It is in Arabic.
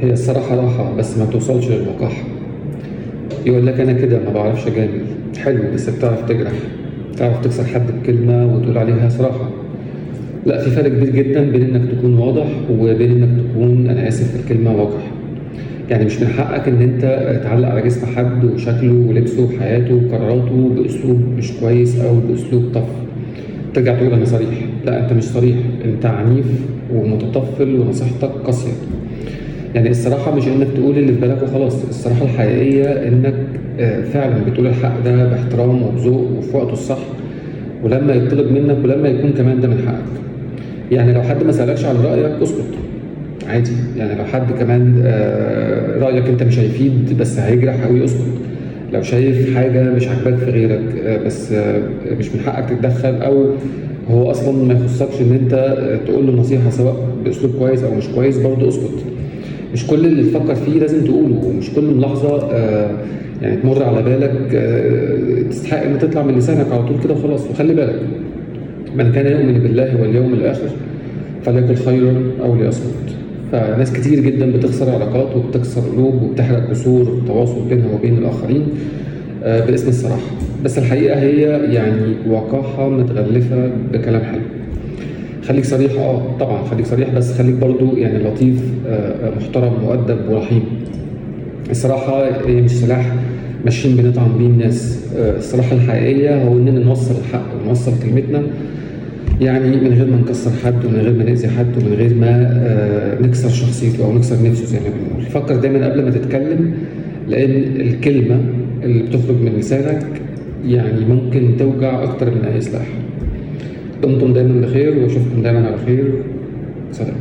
هي الصراحة راحة بس ما توصلش للوقاحة. يقول لك أنا كده ما بعرفش أجامل. حلو بس بتعرف تجرح، تعرف تكسر حد بكلمة وتقول عليها صراحة. لا، في فرق كبير جدا بين إنك تكون واضح وبين إنك تكون، أنا آسف في الكلمة، وقح. يعني مش من حقك إن أنت تعلق على جسم حد وشكله ولبسه وحياته وقراراته بأسلوب مش كويس أو بأسلوب طف. ترجع تقول أنا صريح. لا، أنت مش صريح، أنت عنيف ومتطفل ونصيحتك قاسية. يعني الصراحة مش إنك تقول اللي في بالك وخلاص، الصراحة الحقيقية إنك فعلا بتقول الحق ده باحترام وبذوق وفي وقته الصح، ولما يطلب منك ولما يكون كمان ده من حقك. يعني لو حد ما سألكش عن رأيك اسكت عادي. يعني لو حد كمان رأيك أنت مش هيفيد بس هيجرح أوي اسكت. لو شايف حاجة مش عاجباك في غيرك بس مش من حقك تتدخل، أو هو أصلا ما يخصكش إن أنت تقول له نصيحة سواء بأسلوب كويس أو مش كويس، برضه اسكت. مش كل اللي تفكر فيه لازم تقوله، ومش كل ملاحظة يعني تمر على بالك تستحق ان تطلع من لسانك على طول كده وخلاص. وخلي بالك، من كان يؤمن بالله واليوم الآخر فليقل خيرا أو ليصمت. فناس كتير جدا بتخسر علاقات وبتكسر قلوب وبتحرق جسور التواصل بينها وبين الآخرين باسم الصراحة. بس الحقيقة هي يعني وقاحة متغلفة بكلام حلو. خليك صريح، طبعا خليك صريح، بس خليك برضو يعني لطيف، محترم مؤدب ورحيم. الصراحة هي مش سلاح ماشيين بنطعن بيه الناس. الصراحة الحقيقية هو إننا نوصل الحق ونوصل كلمتنا، يعني من غير ما نكسر حد ومن غير ما نأذي حد ومن غير ما نكسر شخصيته أو نكسر نفسه زي ما بنقول. فكر دايما قبل ما تتكلم، لأن الكلمة اللي بتخرج من لسانك يعني ممكن توجع أكتر من أي سلاح. دمتم دايما بخير وأشوفكم دايما على خير. سلام.